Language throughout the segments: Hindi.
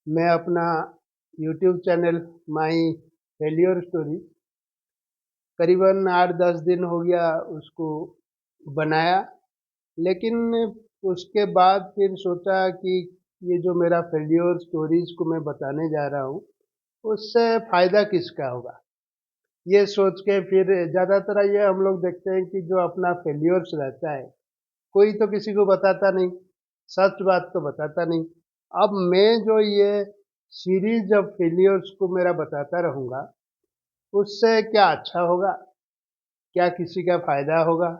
मैं अपना YouTube channel my failure story करीबन 8-10 दिन हो गया उसको बनाया। लेकिन उसके बाद फिर सोचा कि ये जो मेरा फेलियर स्टोरीज को मैं बताने जा रहा हूँ उससे फ़ायदा किसका होगा। ये सोच के फिर ज़्यादातर ये हम लोग देखते हैं कि जो अपना फेलियर्स रहता है कोई तो किसी को बताता नहीं, सच बात तो बताता नहीं। अब मैं जो ये सीरीज ऑफ फेलियर्स को मेरा बताता रहूँगा उससे क्या अच्छा होगा, क्या किसी का फायदा होगा।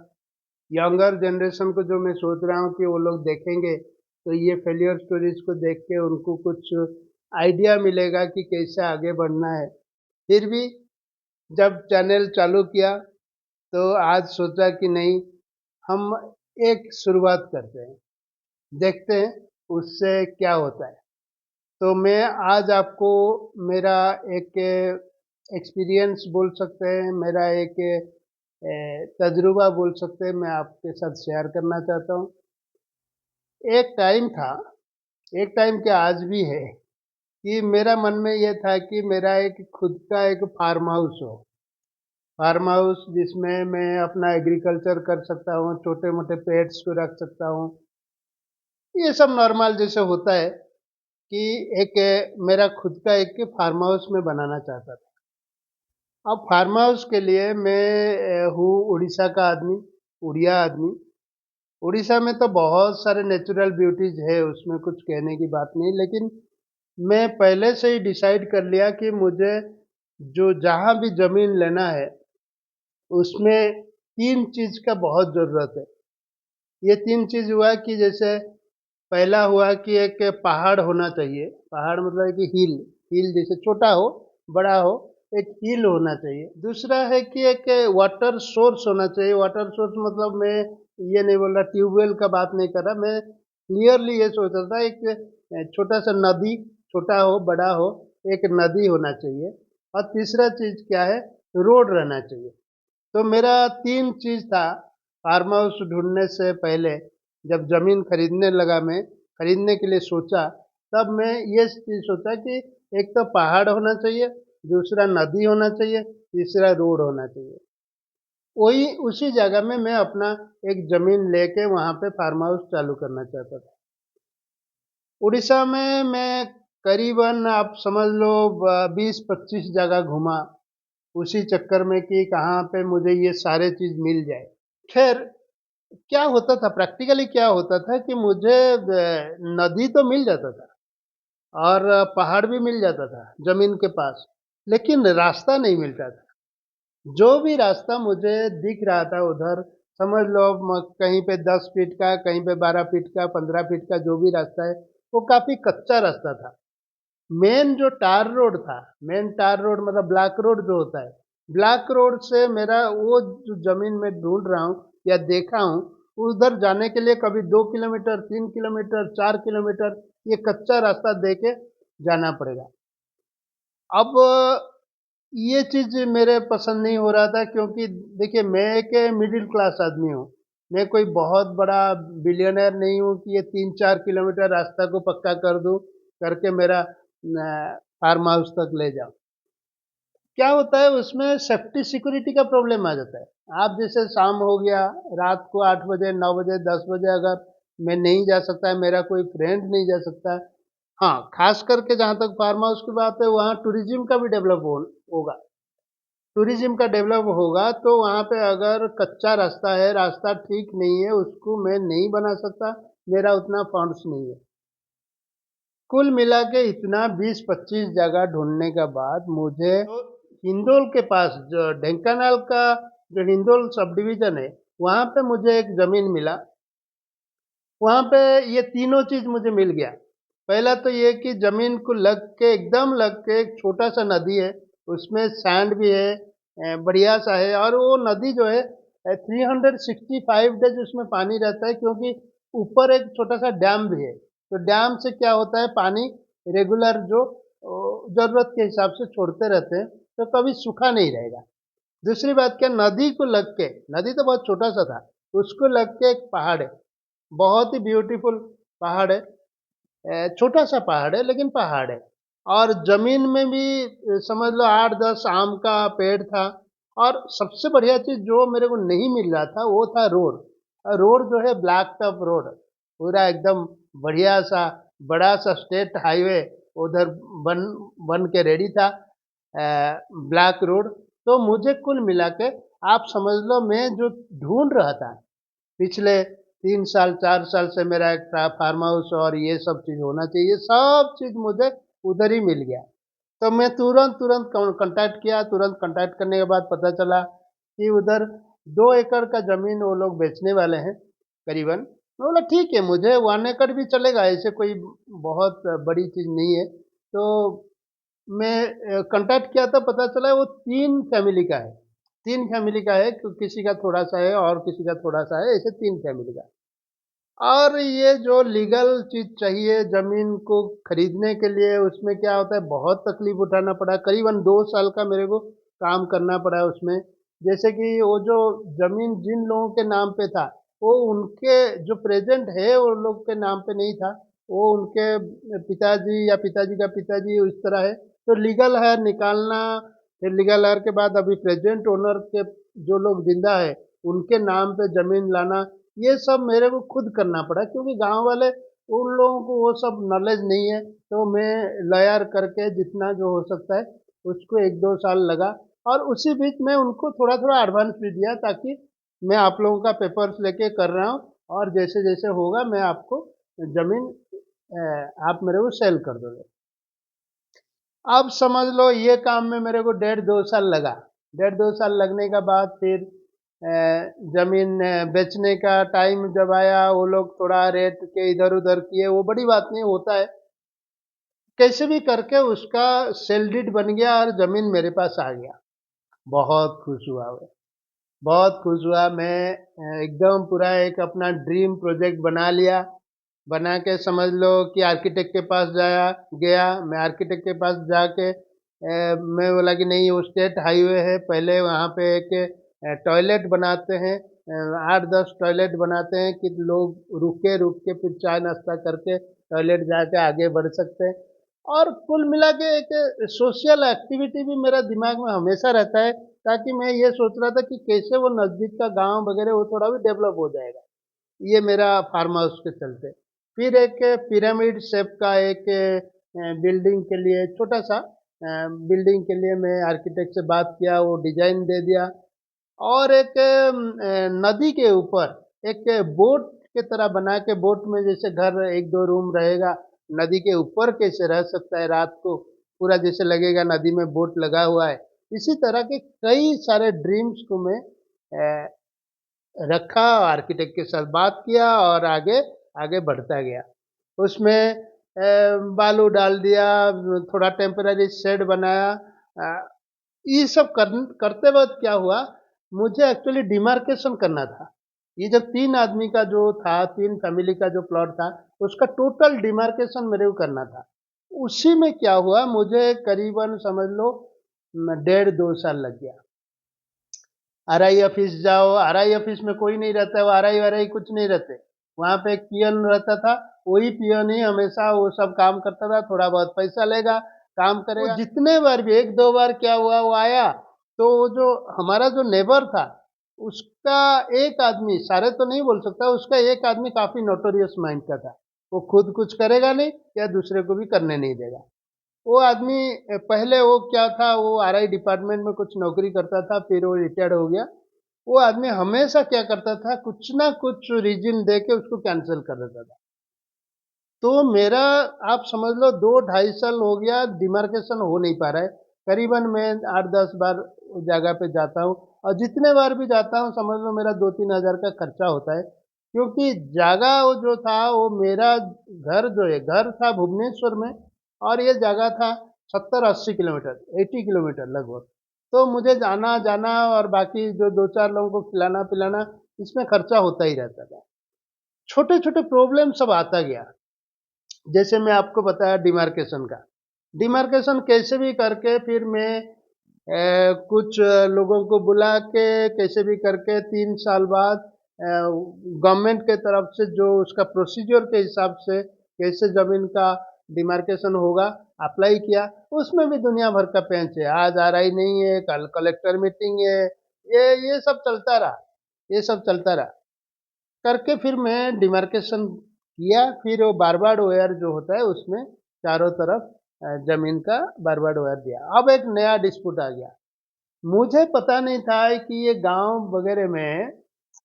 यंगर जनरेशन को जो मैं सोच रहा हूँ कि वो लोग देखेंगे तो ये फेलियर स्टोरीज को देख के उनको कुछ आइडिया मिलेगा कि कैसे आगे बढ़ना है। फिर भी जब चैनल चालू किया तो आज सोचा कि नहीं, हम एक शुरुआत करते हैं, देखते हैं उससे क्या होता है। तो मैं आज आपको मेरा एक एक्सपीरियंस बोल सकते हैं, मेरा एक तजुर्बा बोल सकते हैं, मैं आपके साथ शेयर करना चाहता हूँ। एक टाइम था, एक टाइम क्या आज भी है, कि मेरा मन में ये था कि मेरा एक खुद का एक फार्म हाउस हो। फार्म हाउस जिसमें मैं अपना एग्रीकल्चर कर सकता हूँ, छोटे मोटे पेट्स को रख सकता हूँ। ये सब नॉर्मल जैसे होता है कि एक मेरा खुद का एक फार्म हाउस में बनाना चाहता था। अब फार्म हाउस के लिए मैं हूँ उड़ीसा का आदमी, उड़िया आदमी। उड़ीसा में तो बहुत सारे नेचुरल ब्यूटीज है, उसमें कुछ कहने की बात नहीं। लेकिन मैं पहले से ही डिसाइड कर लिया कि मुझे जो जहाँ भी ज़मीन लेना है उसमें तीन चीज़ का बहुत ज़रूरत है। ये तीन चीज़ हुआ कि जैसे पहला हुआ कि एक पहाड़ होना चाहिए। पहाड़ मतलब कि हिल, हिल जैसे छोटा हो बड़ा हो, एक हिल होना चाहिए। दूसरा है कि एक वाटर सोर्स होना चाहिए। वाटर सोर्स मतलब मैं ये नहीं बोल रहा, ट्यूबवेल का बात नहीं कर रहा, मैं क्लियरली ये सोच रहा था एक छोटा सा नदी, छोटा हो बड़ा हो, एक नदी होना चाहिए। और तीसरा चीज क्या है, रोड रहना चाहिए। तो मेरा तीन चीज था फार्म हाउस ढूंढने से पहले। जब जमीन खरीदने लगा, मैं खरीदने के लिए सोचा, तब मैं ये चीज सोचा कि एक तो पहाड़ होना चाहिए, दूसरा नदी होना चाहिए, तीसरा रोड होना चाहिए। वही उसी जगह में मैं अपना एक जमीन लेके वहां पे फार्म हाउस चालू करना चाहता था। उड़ीसा में मैं करीबन आप समझ लो 20-25 जगह घूमा, उसी चक्कर में कि कहाँ पे मुझे ये सारे चीज मिल जाए। खैर, क्या होता था प्रैक्टिकली, क्या होता था कि मुझे नदी तो मिल जाता था और पहाड़ भी मिल जाता था जमीन के पास, लेकिन रास्ता नहीं मिलता था। जो भी रास्ता मुझे दिख रहा था उधर, समझ लो कहीं पे 10 फीट का, कहीं पे 12 फीट का, 15 फीट का, जो भी रास्ता है वो काफी कच्चा रास्ता था। मेन जो टार रोड था, मेन टार रोड मतलब ब्लैक रोड जो होता है, ब्लैक रोड से मेरा वो जो जमीन में ढूंढ रहा हूँ या देखा हूँ, उधर जाने के लिए कभी 2 किलोमीटर, 3 किलोमीटर, 4 किलोमीटर ये कच्चा रास्ता दे के जाना पड़ेगा। अब ये चीज मेरे पसंद नहीं हो रहा था, क्योंकि देखिए मैं एक मिडिल क्लास आदमी हूँ। मैं कोई बहुत बड़ा बिलियनर नहीं हूँ कि ये 3-4 किलोमीटर रास्ता को पक्का कर दूं, करके मेरा फार्म हाउस तक ले जाऊं। क्या होता है उसमें, सेफ्टी सिक्योरिटी का प्रॉब्लम आ जाता है। आप जैसे शाम हो गया, रात को 8 बजे, 9 बजे, 10 बजे अगर मैं नहीं जा सकता, मेरा कोई फ्रेंड नहीं जा सकता। हाँ, खास करके जहाँ तक फार्म हाउस की बात है, वहाँ टूरिज्म का भी डेवलप होगा। टूरिज्म का डेवलप होगा तो वहाँ पे अगर कच्चा रास्ता है, रास्ता ठीक नहीं है, उसको मैं नहीं बना सकता, मेरा उतना फंड्स नहीं है। कुल मिला के इतना 20-25 जगह ढूंढने के बाद मुझे तो हिंदोल के पास, जो ढेंकानाल का जो हिंदोल सब डिवीजन है, वहाँ पे मुझे एक जमीन मिला। वहाँ पे ये तीनों चीज मुझे मिल गया। पहला तो ये कि जमीन को लग के, एकदम लग के एक छोटा सा नदी है, उसमें सैंड भी है, बढ़िया सा है। और वो नदी जो है 365 डेज उसमें पानी रहता है, क्योंकि ऊपर एक छोटा सा डैम भी है। तो डैम से क्या होता है, पानी रेगुलर जो जरूरत के हिसाब से छोड़ते रहते हैं, तो कभी सूखा नहीं रहेगा। दूसरी बात क्या, नदी को लग के, नदी तो बहुत छोटा सा था, उसको लग के एक पहाड़ है, बहुत ही ब्यूटीफुल पहाड़ है। छोटा सा पहाड़ है लेकिन पहाड़ है। और जमीन में भी समझ लो 8-10 आम का पेड़ था। और सबसे बढ़िया चीज जो मेरे को नहीं मिल रहा था वो था रोड। रोड जो है ब्लैक टॉप रोड, पूरा एकदम बढ़िया सा बड़ा सा स्टेट हाईवे उधर बन बन के रेडी था, ब्लैक रोड। तो मुझे कुल मिला के आप समझ लो मैं जो ढूंढ रहा था पिछले 3 साल 4 साल से, मेरा एक फार्म हाउस और ये सब चीज होना चाहिए, सब चीज मुझे उधर ही मिल गया। तो मैं तुरंत तुरंत कांटेक्ट किया। तुरंत कांटेक्ट करने के बाद पता चला कि उधर 2 एकड़ का जमीन वो लोग बेचने वाले हैं करीबन। मैं बोला ठीक है, मुझे 1 एकड़ भी चलेगा, ऐसे कोई बहुत बड़ी चीज नहीं है। तो मैं कांटेक्ट किया तो पता चला वो 3 फैमिली का है। 3 फैमिली का है, किसी का थोड़ा सा है और किसी का थोड़ा सा है, ऐसे 3 फैमिली का। और ये जो लीगल चीज चाहिए जमीन को खरीदने के लिए, उसमें क्या होता है बहुत तकलीफ उठाना पड़ा। करीबन 2 साल का मेरे को काम करना पड़ा उसमें। जैसे कि वो जो जमीन जिन लोगों के नाम पे था, वो उनके जो प्रेजेंट है वो लोग के नाम पे नहीं था, वो उनके पिताजी या पिताजी का पिताजी इस तरह है। तो लीगल हायर निकालना, फिर लीगल हायर के बाद अभी प्रेजेंट ओनर के जो लोग जिंदा है उनके नाम पे जमीन लाना, ये सब मेरे को खुद करना पड़ा क्योंकि गांव वाले उन लोगों को वो सब नॉलेज नहीं है। तो मैं लॉयर करके जितना जो हो सकता है उसको 1-2 साल लगा। और उसी बीच में उनको थोड़ा थोड़ा एडवांस भी दिया ताकि मैं आप लोगों का पेपर्स लेके कर रहा हूँ, और जैसे जैसे होगा मैं आपको जमीन आप मेरे को सेल कर दोगे। अब समझ लो ये काम में मेरे को 1.5-2 साल लगा। 1.5-2 साल लगने का बाद फिर जमीन बेचने का टाइम जब आया, वो लोग थोड़ा रेट के इधर उधर किए, वो बड़ी बात नहीं होता है। कैसे भी करके उसका सेल डीड बन गया और जमीन मेरे पास आ गया। बहुत खुश हुआ मैं, बहुत खुश हुआ मैं। एकदम पूरा एक अपना ड्रीम प्रोजेक्ट बना लिया। बना के समझ लो कि आर्किटेक्ट के पास गया। मैं आर्किटेक्ट के पास जाके मैं बोला कि नहीं, वो स्टेट हाईवे है, पहले वहाँ पे एक टॉयलेट बनाते हैं, 8-10 टॉयलेट बनाते हैं कि लोग रुक के फिर चाय नाश्ता करके टॉयलेट जाके आगे बढ़ सकते हैं। और कुल मिला के एक सोशल एक्टिविटी भी मेरा दिमाग में हमेशा रहता है, ताकि मैं ये सोच रहा था कि कैसे वो नज़दीक का गांव वगैरह वो थोड़ा भी डेवलप हो जाएगा, ये मेरा फार्म हाउस के चलते। फिर एक पिरामिड शेप का एक बिल्डिंग के लिए, छोटा सा बिल्डिंग के लिए मैं आर्किटेक्ट से बात किया, वो डिजाइन दे दिया। और एक नदी के ऊपर एक बोट के तरह बना के, बोट में जैसे घर 1-2 रूम रहेगा, नदी के ऊपर कैसे रह सकता है रात को, पूरा जैसे लगेगा नदी में बोट लगा हुआ है। इसी तरह के कई सारे ड्रीम्स को मैं रखा, आर्किटेक्ट के साथ बात किया और आगे आगे बढ़ता गया। उसमें बालू डाल दिया, थोड़ा टेम्पररी शेड बनाया। ये सब करते वक्त क्या हुआ, मुझे एक्चुअली डिमार्केशन करना था। ये जो 3 आदमी का जो था, 3 फैमिली का जो प्लॉट था, उसका टोटल डिमार्केशन मेरे को करना था। उसी में क्या हुआ, मुझे करीबन समझ लो 1.5-2 साल लग गया। आरआई ऑफिस जाओ, आरआई ऑफिस में कोई नहीं रहता है, वो आरआई वारआई कुछ नहीं रहते। वहाँ पे एक पियन रहता था, वही पियन ही हमेशा वो सब काम करता था, थोड़ा बहुत पैसा लेगा, काम करेगा। वो जितने बार भी 1-2 बार क्या हुआ, वो आया तो वो जो हमारा जो नेबर था, उसका एक आदमी, सारे तो नहीं बोल सकता, उसका एक आदमी काफी नोटोरियस माइंड का था। वो खुद कुछ करेगा नहीं या दूसरे को भी करने नहीं देगा। वो आदमी पहले वो क्या था, वो आरआई डिपार्टमेंट में कुछ नौकरी करता था, फिर वो रिटायर्ड हो गया। वो आदमी हमेशा क्या करता था, कुछ ना कुछ रीजन दे के उसको कैंसिल कर देता था। तो मेरा, आप समझ लो 2-2.5 साल हो गया, डिमार्केशन हो नहीं पा रहा है। करीबन मैं 8-10 बार उस जगह पे जाता हूँ, और जितने बार भी जाता हूँ समझ लो मेरा 2-3 हज़ार का खर्चा होता है। क्योंकि जगह वो जो था, वो मेरा घर जो है, घर था भुवनेश्वर में, और ये जगह था 70-80 किलोमीटर, 80 किलोमीटर लगभग। तो मुझे जाना जाना और बाकी जो 2-4 लोगों को खिलाना पिलाना, इसमें खर्चा होता ही रहता था। छोटे छोटे प्रॉब्लम सब आता गया। जैसे मैं आपको बताया डिमार्केशन का, डिमार्केशन कैसे भी करके फिर मैं कुछ लोगों को बुला के कैसे भी करके 3 साल बाद गवर्नमेंट के तरफ से जो उसका प्रोसीजर के हिसाब से कैसे ज़मीन का डिमार्केशन होगा, अप्लाई किया। उसमें भी दुनिया भर का पेंच है, आज आरआई नहीं है, कल कलेक्टर मीटिंग है, ये सब चलता रहा, ये सब चलता रहा करके फिर मैं डिमार्केशन किया। फिर वो बारबाड वायर जो होता है उसमें चारों तरफ जमीन का बारबाड वायर दिया। अब एक नया डिस्प्यूट आ गया। मुझे पता नहीं था कि ये गांव वगैरह में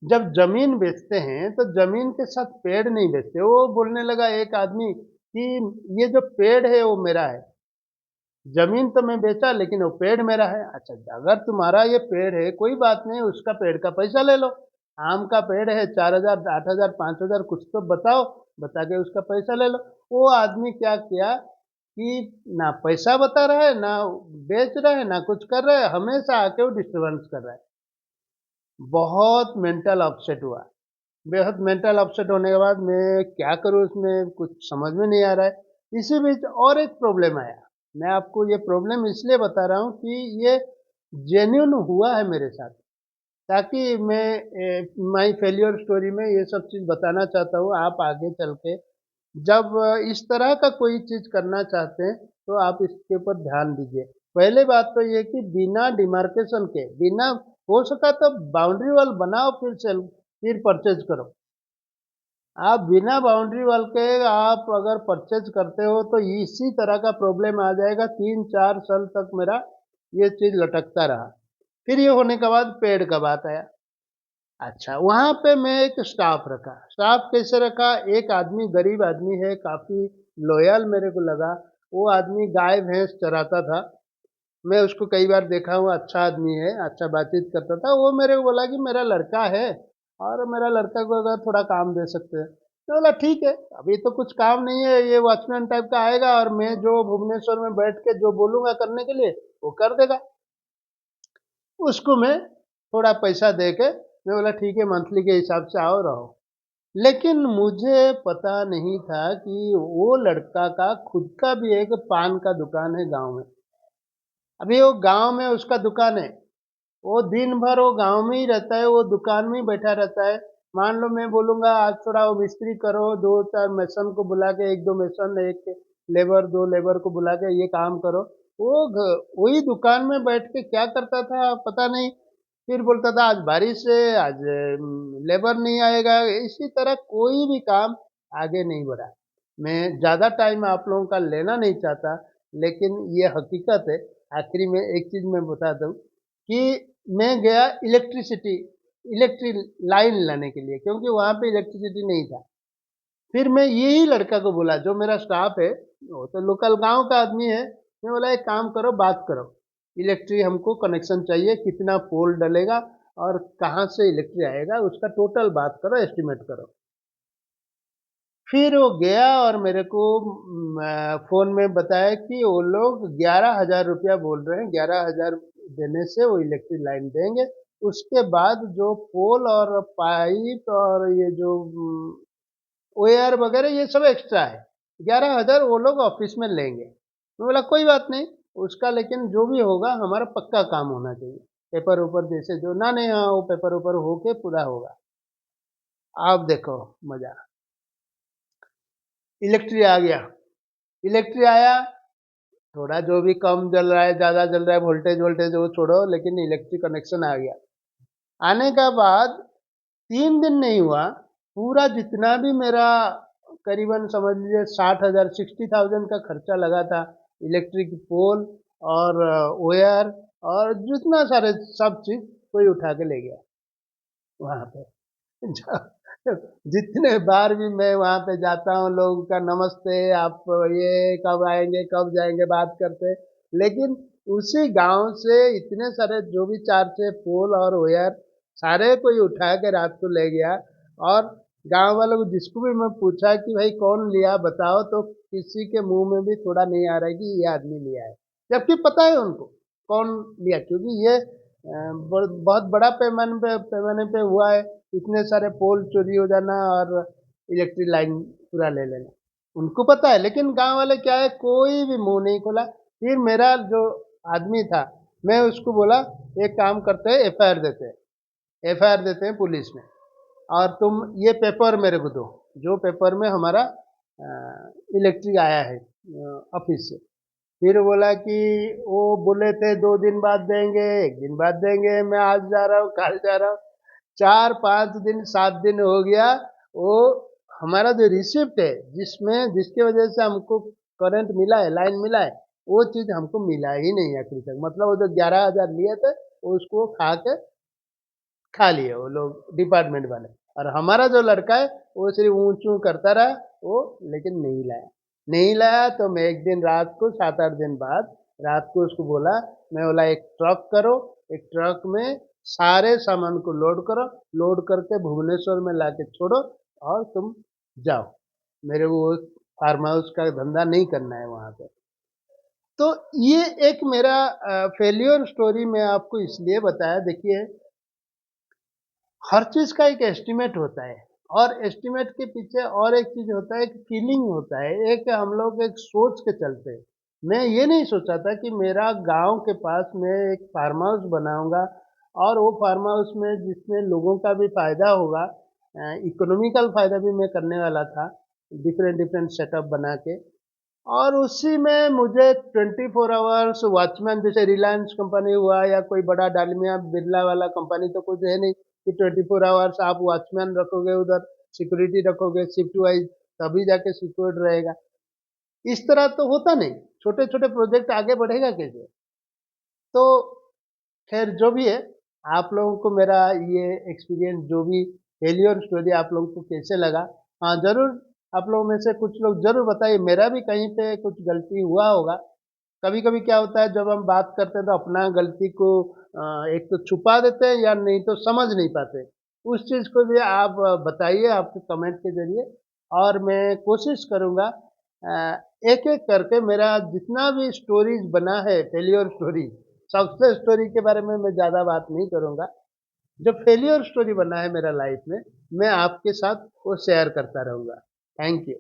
जब जमीन बेचते हैं तो जमीन के साथ पेड़ नहीं बेचते। वो बोलने लगा एक आदमी कि ये जो पेड़ है वो मेरा है, जमीन तो मैं बेचा लेकिन वो पेड़ मेरा है। अच्छा, अगर तुम्हारा ये पेड़ है कोई बात नहीं, उसका पेड़ का पैसा ले लो। आम का पेड़ है, 4,000 8,000 5,000 कुछ तो बताओ, बता के उसका पैसा ले लो। वो आदमी क्या किया कि ना पैसा बता रहा है, ना बेच रहा है, ना कुछ कर रहा है, हमेशा आके वो डिस्टर्बेंस कर रहा है। बहुत मेंटल अपसेट हुआ। बेहद मेंटल अपसेट होने के बाद मैं क्या करूँ, उसमें कुछ समझ में नहीं आ रहा है। इसी बीच और एक प्रॉब्लम आया। मैं आपको ये प्रॉब्लम इसलिए बता रहा हूँ कि ये जेन्युइन हुआ है मेरे साथ, ताकि मैं माई फेलियर स्टोरी में ये सब चीज़ बताना चाहता हूँ। आप आगे चल के जब इस तरह का कोई चीज़ करना चाहते हैं तो आप इसके ऊपर ध्यान दीजिए। पहले बात तो ये कि बिना डिमार्केशन के, बिना, हो सका तो बाउंड्री वॉल बनाओ, फिर सेल, फिर परचेज करो। आप बिना बाउंड्री वॉल के आप अगर परचेज करते हो तो इसी तरह का प्रॉब्लम आ जाएगा। 3-4 साल तक मेरा ये चीज़ लटकता रहा। फिर ये होने के बाद पेड़ का बात आया। अच्छा, वहाँ पे मैं एक स्टाफ रखा। स्टाफ कैसे रखा? एक आदमी, गरीब आदमी है, काफ़ी लॉयल मेरे को लगा। वो आदमी गाय भैंस चराता था। मैं उसको कई बार देखा हूँ, अच्छा आदमी है, अच्छा बातचीत करता था। वो मेरे को बोला कि मेरा लड़का है और मेरा लड़का को अगर थोड़ा काम दे सकते हैं। तो बोला ठीक है, अभी तो कुछ काम नहीं है, ये वॉचमैन टाइप का आएगा और मैं जो भुवनेश्वर में बैठ के जो बोलूँगा करने के लिए वो कर देगा। उसको मैं थोड़ा पैसा दे के मैं बोला ठीक है, मंथली के हिसाब से आओ रहो। लेकिन मुझे पता नहीं था कि वो लड़का का खुद का भी एक पान का दुकान है गांव में। अभी वो गांव में उसका दुकान है, वो दिन भर वो गांव में ही रहता है, वो दुकान में ही बैठा रहता है। मान लो मैं बोलूँगा आज थोड़ा वो मिस्त्री करो, 2-4 मेसन को बुला के, 1-2 मेसन, 1 लेबर, 2 लेबर को बुला के ये काम करो। वो वही दुकान में बैठ के क्या करता था पता नहीं। फिर बोलता था आज बारिश है, आज लेबर नहीं आएगा। इसी तरह कोई भी काम आगे नहीं बढ़ा। मैं ज़्यादा टाइम आप लोगों का लेना नहीं चाहता, लेकिन ये हकीकत है। आखिरी में एक चीज़ मैं बता दूँ कि मैं गया इलेक्ट्रिक लाइन लाने के लिए, क्योंकि वहाँ पे इलेक्ट्रिसिटी नहीं था। फिर मैं यही लड़का को बोला, जो मेरा स्टाफ है, वो तो लोकल गांव का आदमी है। मैं बोला एक काम करो, बात करो, इलेक्ट्रिक हमको कनेक्शन चाहिए, कितना पोल डलेगा और कहाँ से इलेक्ट्रिक आएगा, उसका टोटल बात करो, एस्टिमेट करो। फिर वो गया और मेरे को फ़ोन में बताया कि वो लोग 11,000 रुपया बोल रहे हैं, 11,000 देने से वो इलेक्ट्रिक लाइन देंगे। उसके बाद जो पोल और पाइप और ये जो वायर वगैरह ये सब एक्स्ट्रा है, 11,000 वो लोग ऑफिस में लेंगे। मैं बोला कोई बात नहीं, उसका लेकिन जो भी होगा हमारा पक्का काम होना चाहिए। पेपर ऊपर जैसे जो ना, नहीं, हाँ वो पेपर ऊपर होके पूरा होगा। आप देखो मजा, इलेक्ट्रिक आ गया। इलेक्ट्रिक आया, थोड़ा जो भी कम जल रहा है, ज़्यादा जल रहा है, वोल्टेज वोल्टेज वो छोड़ो, लेकिन इलेक्ट्रिक कनेक्शन आ गया। आने का बाद 3 दिन नहीं हुआ, पूरा जितना भी मेरा करीबन समझ लीजिए 60,000 60,000 का खर्चा लगा था, इलेक्ट्रिक पोल और वायर और जितना सारे सब चीज़ कोई उठा के ले गया वहाँ पे। जितने बार भी मैं वहाँ पे जाता हूँ, लोगों का नमस्ते, आप ये कब आएंगे कब जाएंगे बात करते, लेकिन उसी गांव से इतने सारे जो भी 4-6 पोल और वायर सारे कोई उठा के रात को ले गया। और गांव वालों को जिसको भी मैं पूछा कि भाई कौन लिया बताओ, तो किसी के मुंह में भी थोड़ा नहीं आ रहा है कि ये आदमी लिया है, जबकि पता है उनको कौन लिया, क्योंकि ये बहुत बड़ा पैमाने पे हुआ है। इतने सारे पोल चोरी हो जाना और इलेक्ट्रिक लाइन पूरा ले लेना उनको पता है, लेकिन गांव वाले क्या है, कोई भी मुंह नहीं खोला। फिर मेरा जो आदमी था, मैं उसको बोला एक काम करते हैं, एफआईआर देते हैं पुलिस में, और तुम ये पेपर मेरे को दो, जो पेपर में हमारा इलेक्ट्रिक आया है ऑफिस से। फिर बोला कि वो बोले थे 2 दिन बाद देंगे, 1 दिन बाद देंगे, मैं आज जा रहा हूँ, कल जा रहा हूँ, 4 5 दिन 7 दिन हो गया। वो हमारा जो रिसिप्ट है जिसमें जिसके वजह से हमको करंट मिला है, लाइन मिला है, वो चीज हमको मिला ही नहीं आखिर तक। मतलब वो जो 11,000 लिए थे वो उसको खा लिए वो लोग डिपार्टमेंट वाले। और हमारा जो लड़का है वो सिर्फ ऊंच करता रहा वो, लेकिन नहीं लाया। तो मैं एक दिन रात को 7 8 दिन बाद रात को उसको बोला, मैं बोला एक ट्रक करो, एक ट्रक में सारे सामान को लोड करो, लोड करके भुवनेश्वर में लाके छोड़ो और तुम जाओ, मेरे को फार्म हाउस का धंधा नहीं करना है वहां पे। तो ये एक मेरा फेल्योर स्टोरी मैं आपको इसलिए बताया। देखिए, हर चीज का एक एस्टिमेट होता है, और एस्टिमेट के पीछे और एक चीज होता है, एक फीलिंग होता है, एक हम लोग एक सोच के चलते हैं। मैं ये नहीं सोचा था कि मेरा गांव के पास में एक फार्म हाउस बनाऊंगा, और वो फार्म हाउस में जिसमें लोगों का भी फायदा होगा, इकोनॉमिकल फायदा भी मैं करने वाला था, डिफरेंट डिफरेंट सेटअप बना के। और उसी में मुझे 24 आवर्स वॉचमैन, जैसे रिलायंस कंपनी हुआ या कोई बड़ा डालमिया बिरला वाला कंपनी, तो कुछ है नहीं कि 24 आवर्स आप वॉचमैन रखोगे, उधर सिक्योरिटी रखोगे शिफ्ट वाइज, तभी जाके सिक्योर्ड रहेगा। इस तरह तो होता नहीं, छोटे छोटे प्रोजेक्ट आगे बढ़ेगा कैसे। तो खैर जो भी है, आप लोगों को मेरा ये एक्सपीरियंस, जो भी फेलियर स्टोरी, आप लोगों को कैसे लगा। हाँ जरूर, आप लोगों में से कुछ लोग जरूर बताइए, मेरा भी कहीं पे कुछ गलती हुआ होगा। कभी कभी क्या होता है, जब हम बात करते हैं तो अपना गलती को एक तो छुपा देते हैं, या नहीं तो समझ नहीं पाते। उस चीज को भी आप बताइए आपके कमेंट के जरिए, और मैं कोशिश करूंगा एक एक करके मेरा जितना भी स्टोरीज बना है, फेलियर स्टोरी, सक्सेस स्टोरी के बारे में मैं ज्यादा बात नहीं करूंगा। जो फेलियर स्टोरी बना है मेरा लाइफ में, मैं आपके साथ वो शेयर करता रहूंगा। Thank you.